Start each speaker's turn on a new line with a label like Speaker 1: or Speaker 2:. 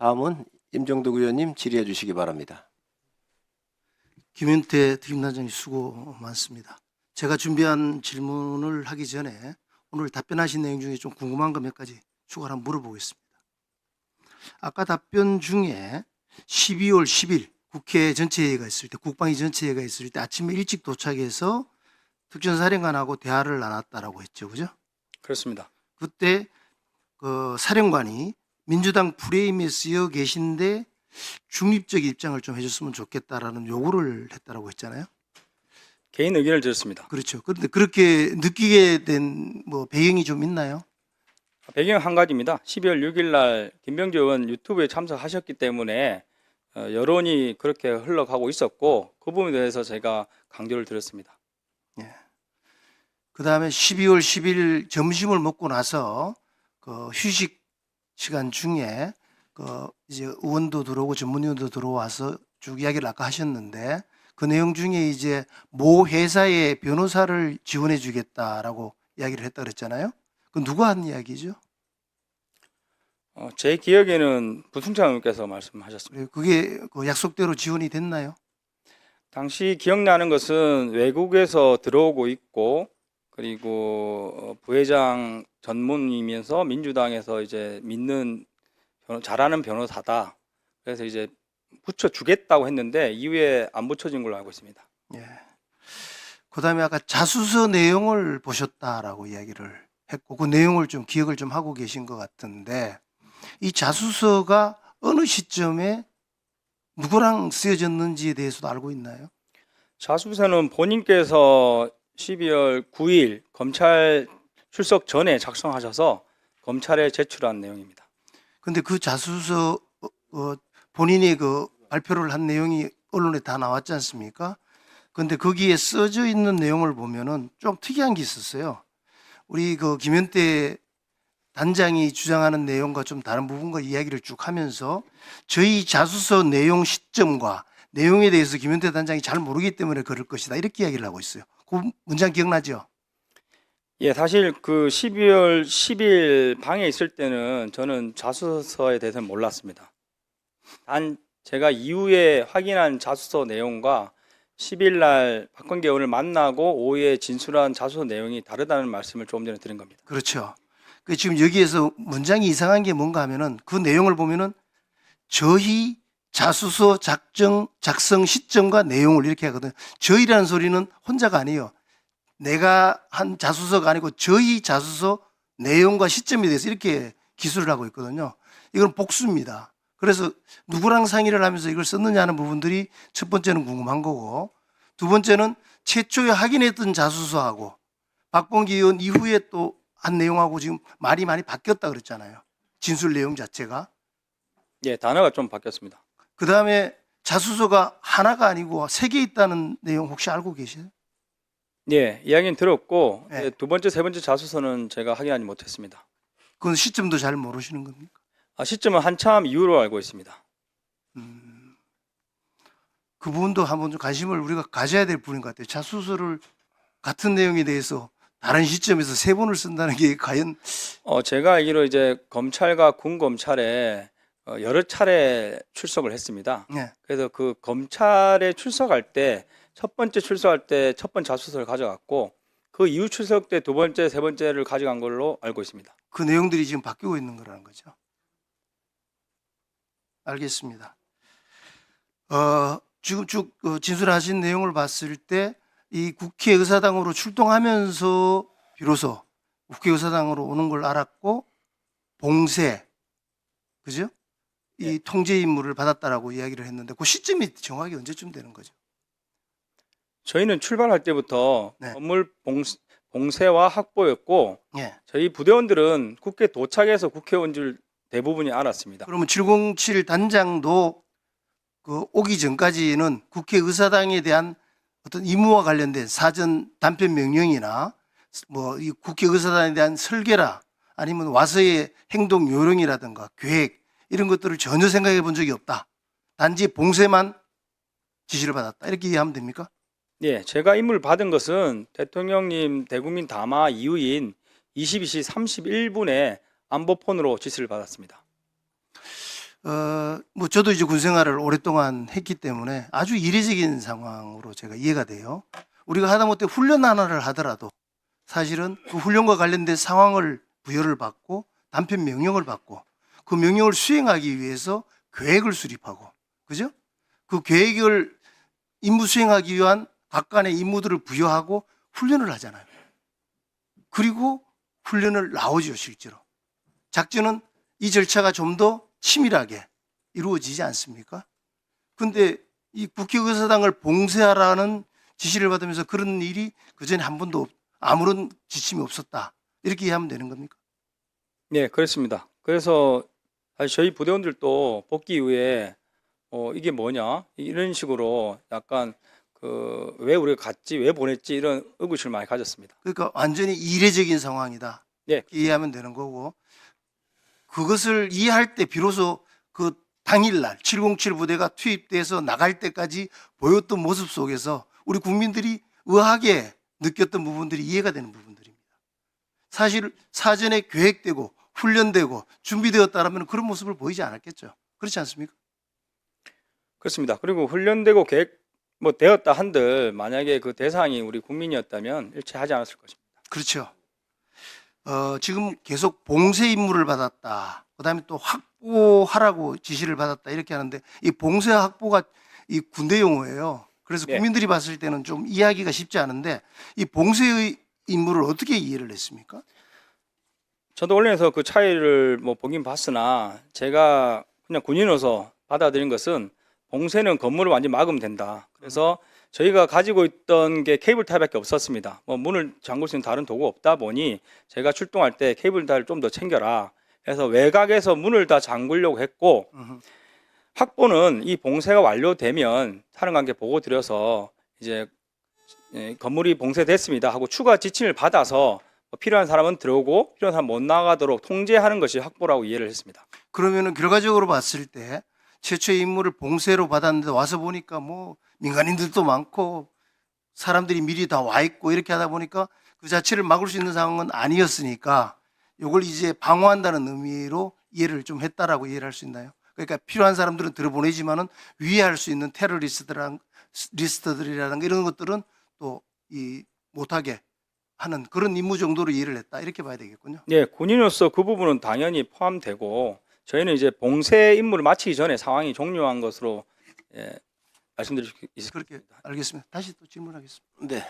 Speaker 1: 다음은 임종덕 의원님 질의해 주시기 바랍니다.
Speaker 2: 김현태 특임단장님 수고 많습니다. 제가 준비한 질문을 하기 전에 오늘 답변하신 내용 중에 좀 궁금한 거 몇 가지 추가로 한번 물어보겠습니다. 아까 답변 중에 12월 10일 국회 전체회의가 있을 때, 국방위 전체회의가 있을 때 아침에 일찍 도착해서 특전사령관하고 대화를 나눴다라고 했죠, 그죠?
Speaker 3: 그렇습니다.
Speaker 2: 그때 그 사령관이 민주당 프레임에 쓰여 계신데 중립적 입장을 좀 해줬으면 좋겠다라는 요구를 했다라고 했잖아요.
Speaker 3: 개인 의견을 들었습니다.
Speaker 2: 그렇죠. 그런데 그렇게 느끼게 된 뭐 배경이 좀 있나요?
Speaker 3: 배경 한 가지입니다. 12월 6일 날 김병주 의원 유튜브에 참석하셨기 때문에 여론이 그렇게 흘러가고 있었고 그 부분에 대해서 제가 강조를 드렸습니다.
Speaker 2: 그 다음에 12월 10일 점심을 먹고 나서 그 휴식 시간 중에 그 이제 의원도 들어오고 전문위원도 들어와서 쭉 이야기를 아까 하셨는데 그 내용 중에 이제 모 회사의 변호사를 지원해 주겠다라고 이야기를 했다 그랬잖아요. 그 누가 한 이야기죠?
Speaker 3: 제 기억에는 부승찬 의원께서 말씀하셨습니다.
Speaker 2: 그게 그 약속대로 지원이 됐나요?
Speaker 3: 당시 기억나는 것은 외국에서 들어오고 있고 그리고 부회장 전문이면서 민주당에서 이제 믿는 잘하는 변호사다. 그래서 이제 붙여주겠다고 했는데 이후에 안 붙여진 걸로 알고 있습니다.
Speaker 2: 예. 그 다음에 아까 자수서 내용을 보셨다라고 이야기를 했고 그 내용을 좀 기억을 좀 하고 계신 것 같은데 이 자수서가 어느 시점에 누구랑 쓰여졌는지에 대해서도 알고 있나요?
Speaker 3: 자수서는 본인께서 12월 9일 검찰 출석 전에 작성하셔서 검찰에 제출한 내용입니다.
Speaker 2: 근데 그 자수서 본인이 그 발표를 한 내용이 언론에 다 나왔지 않습니까? 근데 거기에 써져 있는 내용을 보면은 좀 특이한 게 있었어요. 우리 그 김현태 단장이 주장하는 내용과 좀 다른 부분과 이야기를 쭉 하면서 저희 자수서 내용 시점과 내용에 대해서 김현태 단장이 잘 모르기 때문에 그럴 것이다 이렇게 이야기를 하고 있어요. 그 문장 기억나죠?
Speaker 3: 예, 사실 그 12월 10일 방에 있을 때는 저는 자수서에 대해서는 몰랐습니다. 단 제가 이후에 확인한 자수서 내용과 10일 날 박범계 의원을 만나고 오후에 진술한 자수서 내용이 다르다는 말씀을 조금 전에 드린 겁니다.
Speaker 2: 그렇죠. 그 지금 여기에서 문장이 이상한 게 뭔가 하면은 그 내용을 보면은 저희 자수서 작성 시점과 내용을 이렇게 하거든요. 저희라는 소리는 혼자가 아니에요. 내가 한 자수서가 아니고 저희 자수서 내용과 시점에 대해서 이렇게 기술을 하고 있거든요. 이건 복수입니다. 그래서 누구랑 상의를 하면서 이걸 썼느냐 하는 부분들이 첫 번째는 궁금한 거고 두 번째는 최초에 확인했던 자수서하고 박범계 의원 이후에 또 한 내용하고 지금 말이 많이 바뀌었다 그랬잖아요. 진술 내용 자체가.
Speaker 3: 예, 단어가 좀 바뀌었습니다.
Speaker 2: 그 다음에 자수서가 하나가 아니고 세 개 있다는 내용 혹시 알고 계세요?
Speaker 3: 예, 이야기는 들었고
Speaker 2: 네.
Speaker 3: 예, 두 번째, 세 번째 자수서는 제가 확인하지 못했습니다.
Speaker 2: 그건 시점도 잘 모르시는 겁니까?
Speaker 3: 시점은 한참 이후로 알고 있습니다.
Speaker 2: 그 부분도 한번 좀 관심을 우리가 가져야 될 부분인 것 같아요. 자수서를 같은 내용에 대해서 다른 시점에서 세 번을 쓴다는 게 과연
Speaker 3: 제가 알기로 이제 검찰과 군 검찰에 여러 차례 출석을 했습니다.
Speaker 2: 네.
Speaker 3: 그래서 그 검찰에 출석할 때 첫 번째 출석할 때 첫 번째 자수서를 가져갔고 그 이후 출석 때 두 번째, 세 번째를 가져간 걸로 알고 있습니다.
Speaker 2: 그 내용들이 지금 바뀌고 있는 거라는 거죠. 알겠습니다. 지금 쭉 진술하신 내용을 봤을 때 이 국회의사당으로 출동하면서 비로소 국회의사당으로 오는 걸 알았고 봉쇄, 그죠? 이 통제 임무를 받았다라고 이야기를 했는데 그 시점이 정확히 언제쯤 되는 거죠?
Speaker 3: 저희는 출발할 때부터
Speaker 2: 네.
Speaker 3: 건물 봉쇄와 확보였고
Speaker 2: 예.
Speaker 3: 저희 부대원들은 국회 도착해서 국회 온 줄 대부분이 알았습니다.
Speaker 2: 그러면 707 단장도 그 오기 전까지는 국회의사당에 대한 어떤 임무와 관련된 사전 단편 명령이나 뭐 이 국회의사당에 대한 설계라 아니면 와서의 행동 요령이라든가 계획 이런 것들을 전혀 생각해 본 적이 없다. 단지 봉쇄만 지시를 받았다. 이렇게 이해하면 됩니까?
Speaker 3: 예, 제가 임무를 받은 것은 대통령님 대국민 담화 이후인 22시 31분에 안보폰으로 지시를 받았습니다.
Speaker 2: 뭐 저도 이제 군 생활을 오랫동안 했기 때문에 아주 이례적인 상황으로 제가 이해가 돼요. 우리가 하다못해 훈련 하나를 하더라도 사실은 그 훈련과 관련된 상황을 부여를 받고 단편 명령을 받고 그 명령을 수행하기 위해서 계획을 수립하고, 그죠? 그 계획을 임무 수행하기 위한 각간의 임무들을 부여하고 훈련을 하잖아요. 그리고 훈련을 나오죠, 실제로. 작전은 이 절차가 좀 더 치밀하게 이루어지지 않습니까? 근데 이 국회의사당을 봉쇄하라는 지시를 받으면서 그런 일이 그전에 한 번도 아무런 지침이 없었다, 이렇게 이해하면 되는 겁니까?
Speaker 3: 네, 그렇습니다. 그래서 사실 저희 부대원들도 복귀 이후에 이게 뭐냐 이런 식으로 약간 그 왜 우리가 갔지, 왜 보냈지 이런 의구심을 많이 가졌습니다.
Speaker 2: 그러니까 완전히 이례적인 상황이다,
Speaker 3: 네,
Speaker 2: 이렇게 이해하면 되는 거고, 그것을 이해할 때 비로소 그 당일날 707 부대가 투입돼서 나갈 때까지 보였던 모습 속에서 우리 국민들이 의아하게 느꼈던 부분들이 이해가 되는 부분들입니다. 사실 사전에 계획되고 훈련되고 준비되었다라면 그런 모습을 보이지 않았겠죠. 그렇지 않습니까?
Speaker 3: 그렇습니다. 그리고 훈련되고 계획 뭐 되었다 한들 만약에 그 대상이 우리 국민이었다면 일체 하지 않았을 것입니다.
Speaker 2: 그렇죠. 지금 계속 봉쇄 임무를 받았다, 그다음에 또 확보하라고 지시를 받았다, 이렇게 하는데 이 봉쇄 확보가 이 군대 용어예요. 그래서
Speaker 3: 네.
Speaker 2: 국민들이 봤을 때는 좀 이해하기가 쉽지 않은데 이 봉쇄의 임무를 어떻게 이해를 했습니까?
Speaker 3: 저도 원래에서 그 차이를 뭐 보긴 봤으나 제가 그냥 군인으로서 받아들인 것은 봉쇄는 건물을 완전히 막으면 된다. 그래서 저희가 가지고 있던 게 케이블 타이밖에 없었습니다. 뭐 문을 잠글 수 있는 다른 도구 없다 보니 제가 출동할 때 케이블 타이를 좀 더 챙겨라. 그래서 외곽에서 문을 다 잠그려고 했고, 확보는 이 봉쇄가 완료되면 사령관께 보고 드려서 이제 건물이 봉쇄됐습니다 하고 추가 지침을 받아서 필요한 사람은 들어오고 필요한 사람 못 나가도록 통제하는 것이 확보라고 이해를 했습니다.
Speaker 2: 그러면은 결과적으로 봤을 때 최초의 임무를 봉쇄로 받았는데 와서 보니까 뭐 민간인들도 많고 사람들이 미리 다 와 있고 이렇게 하다 보니까 그 자체를 막을 수 있는 상황은 아니었으니까 이걸 이제 방어한다는 의미로 이해를 좀 했다라고 이해를 할 수 있나요? 그러니까 필요한 사람들은 들어보내지만은 위해할 수 있는 리스트들이라든가 이런 것들은 또 이 못하게 하는 그런 임무 정도로 이해를 했다, 이렇게 봐야 되겠군요.
Speaker 3: 네, 군인으로서 그 부분은 당연히 포함되고 저희는 이제 봉쇄 임무를 마치기 전에 상황이 종료한 것으로 말씀드릴 수 있습니다.
Speaker 2: 그렇게 알겠습니다. 다시 또 질문하겠습니다.
Speaker 1: 네.